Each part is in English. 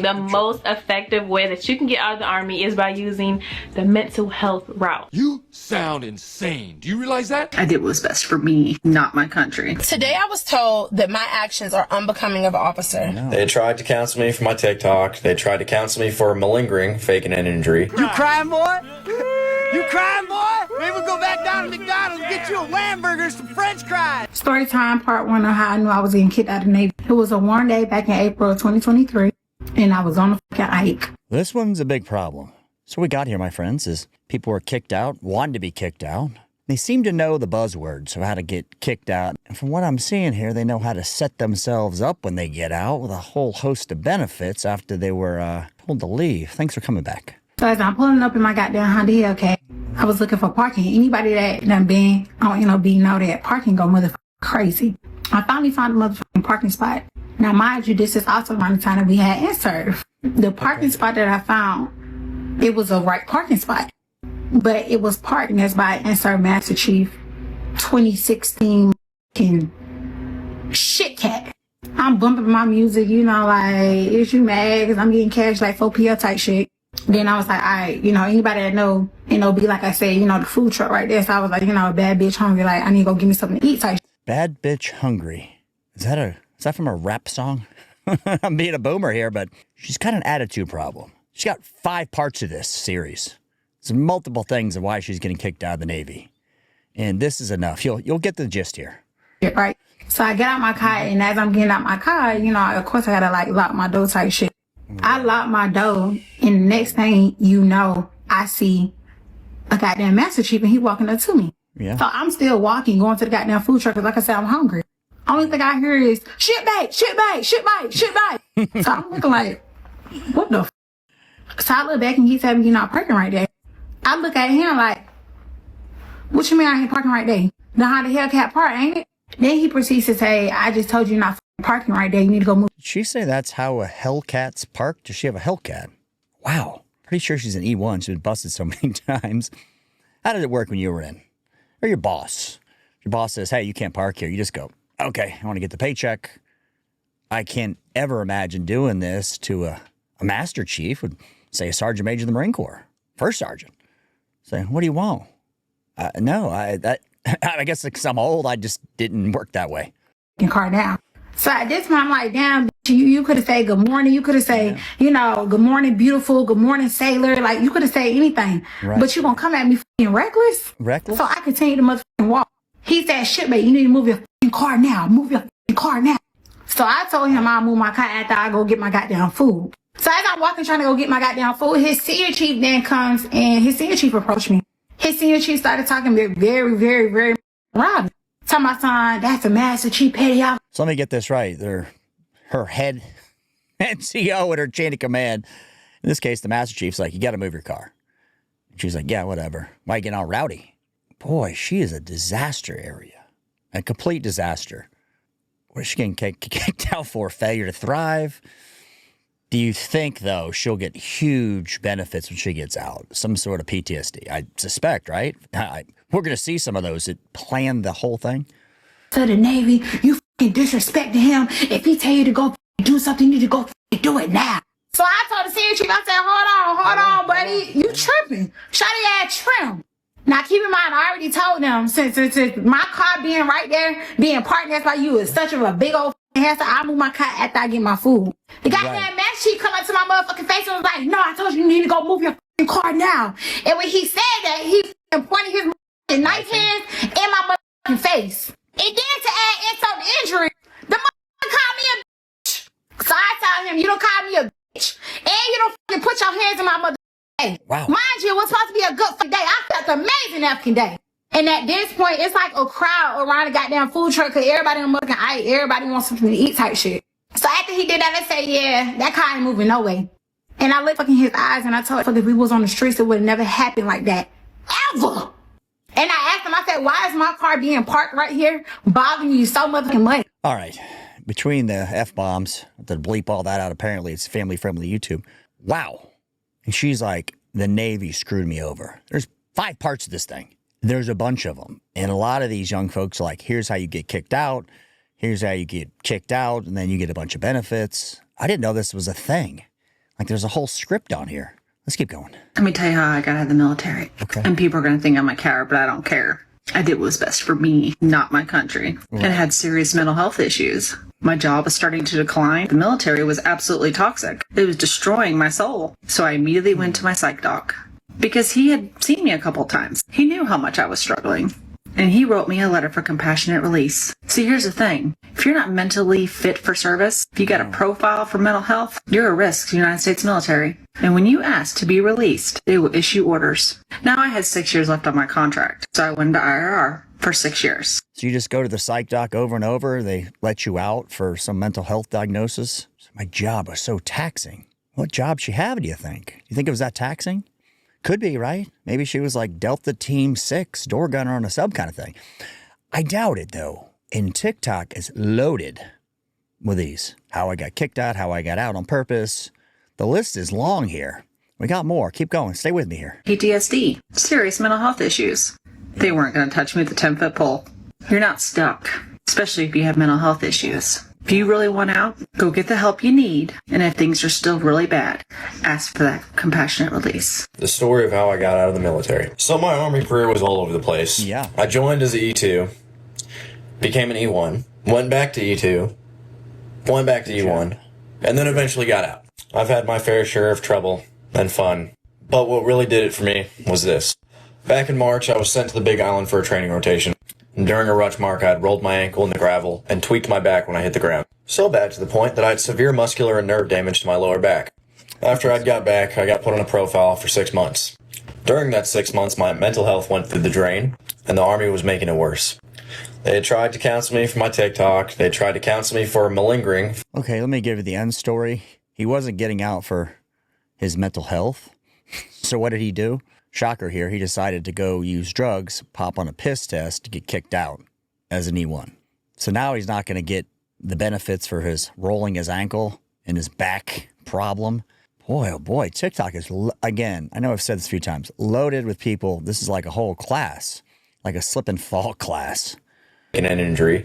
The most effective way that you can get out of the Army is by using the mental health route. You sound insane. Do you realize that? I did what's best for me, not my country. Today I was told that my actions are unbecoming of an officer. No. They tried to counsel me for my TikTok. They tried to counsel me for malingering, faking an injury. You crying, boy? You crying, boy? Maybe we'll go back down to McDonald's and get you a Lamburger and some French fries. Story time, part one of how I knew I was getting kicked out of the Navy. It was a warm day back in April of 2023, and I was on the fucking hike. This one's a big problem. So we got here, my friends, is people were kicked out, wanted to be kicked out. They seem to know the buzzwords of how to get kicked out. And from what I'm seeing here, they know how to set themselves up when they get out with a whole host of benefits after they were told to leave. Thanks for coming back. So as I'm pulling up in my goddamn Honda Hellcat, I was looking for parking. Anybody that done been on NOB know that parking go motherfucking crazy. I finally found a motherfucking parking spot. Now, mind you, this is also around the time that we had in-serve. The parking spot that I found, it was a right parking spot. But it was parked next by in-serve Master Chief 2016 shit cat. I'm bumping my music, you know, like, is you mad? Because I'm getting cash like 4PL type shit. Then I was like, all right, you know, anybody that know, be like I said, you know, the food truck right there. So I was like, you know, bad bitch hungry, like, I need to go give me something to eat type. Bad bitch hungry. Is that from a rap song? I'm being a boomer here, but she's got an attitude problem. She's got 5 parts of this series. There's multiple things of why she's getting kicked out of the Navy. And this is enough. You'll get the gist here. Yeah, right. So I get out my car, and as I'm getting out my car, you know, of course I gotta like lock my door type shit. I lock my door, and the next thing you know, I see a goddamn Master Chief, and he walking up to me. Yeah. So I'm still walking, going to the goddamn food truck, because like I said, I'm hungry. Only thing I hear is, shit bait, shit bait, shit bait, shit bait. So I'm looking like, what the f? So I look back, and he said, you're not parking right there. I look at him like, what you mean I ain't parking right there? Now how the Hellcat park, ain't it? Then he proceeds to say, I just told you not parking right there. You need to go move. Did she say that's how a Hellcat's parked? Does she have a Hellcat? Wow. Pretty sure she's an E1. She's been busted so many times. How did it work when you were in? Or your boss? Your boss says, hey, you can't park here. You just go, okay, I want to get the paycheck. I can't ever imagine doing this to a Master Chief, would say a Sergeant Major of the Marine Corps, First Sergeant. Say, what do you want? No, I guess because I'm old, I just didn't work that way. Car down. So at this point, I'm like, damn, you could have said good morning. You could have said, you know, good morning, beautiful. Good morning, sailor. Like, you could have said anything. Right. But you gonna come at me f***ing reckless? Reckless? So I continue to motherfucking walk. He said, shit, mate, you need to move your f***ing car now. Move your f***ing car now. So I told him I'll move my car after I go get my goddamn food. So as I'm walking, trying to go get my goddamn food, his senior chief then comes, and his senior chief approached me. His senior chief started talking very, very, very loud. Tell my son, that's a Master Chief petty out. So let me get this right. Her head NCO and her chain of command. In this case, the Master Chief's like, you got to move your car. And she's like, yeah, whatever. Why you getting all rowdy? Boy, she is a disaster area. A complete disaster. What is she getting kicked out for? Failure to thrive? Do you think, though, she'll get huge benefits when she gets out? Some sort of PTSD, I suspect, right? We're going to see some of those that plan the whole thing. To the Navy, you f***ing disrespecting him. If he tell you to go do something, you need to go do it now. So I told the senior chief, I said, hold on, buddy. You tripping. Shawty ass trim. Now, keep in mind, I already told them, since my car being right there, being parked next by you is such a big old hassle, I'll move my car after I get my food. The goddamn Master Chief come up to my motherfucking face and was like, no, I told you need to go move your car now. And when he said that, he pointed his knife hands in my motherfucking face. And then to add insult to injury, the motherfucker called me a bitch. So I told him, you don't call me a bitch. And you don't fucking put your hands in my motherfucking face. Wow. Mind you, it was supposed to be a good fucking day. I felt amazing that fucking day. And at this point, it's like a crowd around the goddamn food truck because everybody in the motherfucking eye, everybody wants something to eat type shit. So after he did that, I said, yeah, that car ain't moving no way. And I looked fucking his eyes and I told him if we was on the streets, it would have never happened like that. Ever. And I asked him, I said, why is my car being parked right here bothering you so motherfucking much? All right. Between the F-bombs, to bleep all that out, apparently it's family-friendly YouTube. Wow. And she's like, the Navy screwed me over. There's 5 parts of this thing. There's a bunch of them. And a lot of these young folks are like, here's how you get kicked out. Here's how you get kicked out. And then you get a bunch of benefits. I didn't know this was a thing. Like there's a whole script on here. Let's keep going. Let me tell you how I got out of the military. Okay. And people are going to think I'm a coward, but I don't care. I did what was best for me, not my country. Right. And had serious mental health issues. My job was starting to decline. The military was absolutely toxic. It was destroying my soul. So I immediately went to my psych doc. Because he had seen me a couple times. He knew how much I was struggling. And he wrote me a letter for compassionate release. See, here's the thing. If you're not mentally fit for service, if you got a profile for mental health, you're a risk to the United States military. And when you ask to be released, they will issue orders. Now I had 6 years left on my contract, so I went to IRR for 6 years. So you just go to the psych doc over and over. They let you out for some mental health diagnosis. My job was so taxing. What job she have, do you think? Do you think it was that taxing? Could be, right? Maybe she was like Delta Team 6, door gunner on a sub kind of thing. I doubt it, though. And TikTok is loaded with these. How I got kicked out, how I got out on purpose. The list is long here. We got more. Keep going. Stay with me here. PTSD, serious mental health issues. They weren't going to touch me with a 10-foot pole. You're not stuck, especially if you have mental health issues. If you really want out, go get the help you need. And if things are still really bad, ask for that compassionate release. The story of how I got out of the military. So my Army career was all over the place. Yeah. I joined as an E2, became an E1, went back to E2, went back to E1, and then eventually got out. I've had my fair share of trouble and fun, but what really did it for me was this. Back in March, I was sent to the Big Island for a training rotation. During a rush mark, I had rolled my ankle in the gravel and tweaked my back when I hit the ground. So bad to the point that I had severe muscular and nerve damage to my lower back. After I got back, I got put on a profile for 6 months. During that 6 months, my mental health went through the drain, and the Army was making it worse. They had tried to counsel me for my TikTok. They tried to counsel me for malingering. Okay, let me give you the end story. He wasn't getting out for his mental health. So what did he do? Shocker here, he decided to go use drugs, pop on a piss test to get kicked out as an E1. So now he's not going to get the benefits for his rolling his ankle and his back problem. Boy, oh boy, TikTok is, again, I know I've said this a few times, loaded with people. This is like a whole class, like a slip and fall class. An injury,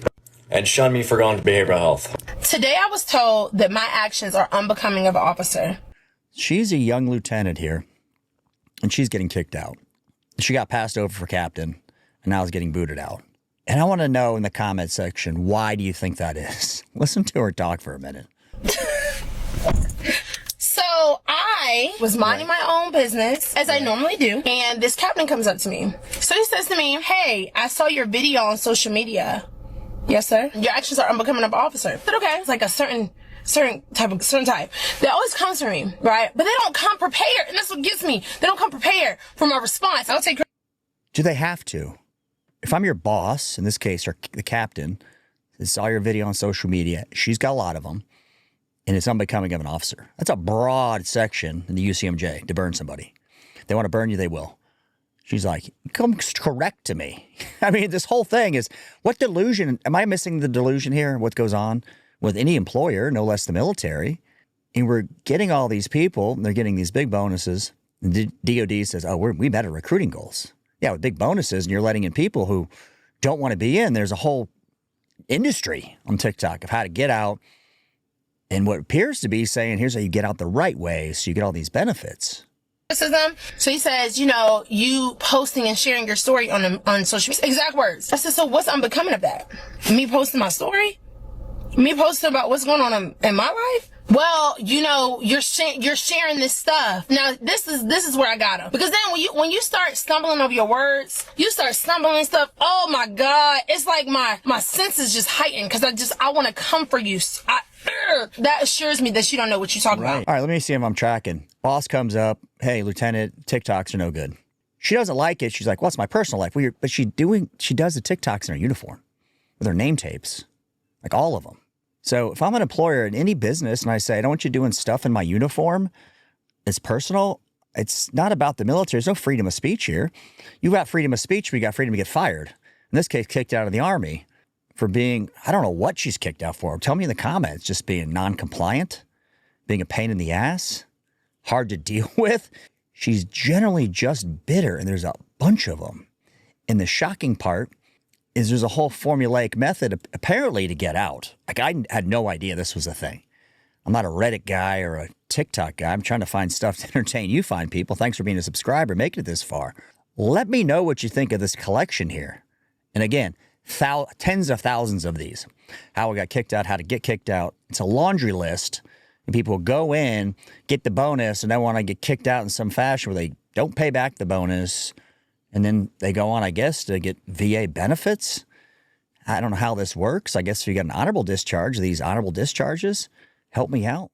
and shunned me for going to behavioral health. Today I was told that my actions are unbecoming of an officer. She's a young lieutenant here, and she's getting kicked out. She got passed over for captain, and now is getting booted out. And I want to know in the comment section, why do you think that is? Listen to her talk for a minute. So I was minding my own business, as I normally do, and this captain comes up to me. So he says to me, "Hey, I saw your video on social media." "Yes, sir." "Your actions are unbecoming of an officer." I said, "Okay." It's like a certain type. That always comes from me, right? But they don't come prepared, and that's what gets me. They don't come prepared for my response. I'll take. Do they have to? If I'm your boss, in this case, or the captain, saw your video on social media, she's got a lot of them, and it's unbecoming of an officer. That's a broad section in the UCMJ to burn somebody. They want to burn you, they will. She's like, come correct to me. I mean, this whole thing is, what delusion? Am I missing the delusion here? What goes on with any employer, no less the military? And we're getting all these people, and they're getting these big bonuses. And DOD says, oh, we met our recruiting goals. Yeah, with big bonuses, and you're letting in people who don't want to be in. There's a whole industry on TikTok of how to get out. And what appears to be saying, here's how you get out the right way so you get all these benefits. So he says, you posting and sharing your story on social media. Exact words. I said, so what's unbecoming of that? Me posting my story? Me posting about what's going on in my life? Well, you're sharing this stuff. Now, this is where I got him. Because then when you start stumbling over your words, you start stumbling and stuff. Oh my God. It's like my senses just heightened because I want to come for you. That assures me that you don't know what you're talking about. All right, let me see if I'm tracking. Boss comes up. Hey, Lieutenant, TikToks are no good. She doesn't like it. She's like, well, it's my personal life. Weird. But she does the TikToks in her uniform with her name tapes, like all of them. So if I'm an employer in any business and I say, I don't want you doing stuff in my uniform, it's personal. It's not about the military. There's no freedom of speech here. You got freedom of speech, but you got freedom to get fired. In this case, kicked out of the Army for being, I don't know what she's kicked out for. Tell me in the comments, just being non-compliant, being a pain in the ass, hard to deal with. She's generally just bitter, and there's a bunch of them. And the shocking part is there's a whole formulaic method apparently to get out. Like, I had no idea this was a thing. I'm not a Reddit guy or a TikTok guy. I'm trying to find stuff to entertain you fine people. Thanks for being a subscriber, making it this far. Let me know what you think of this collection here. And again, tens of thousands of these. How I got kicked out, how to get kicked out. It's a laundry list. And people will go in, get the bonus, and then want to get kicked out in some fashion where they don't pay back the bonus. And then they go on, I guess, to get VA benefits. I don't know how this works. I guess if you got an honorable discharge, these honorable discharges help me out.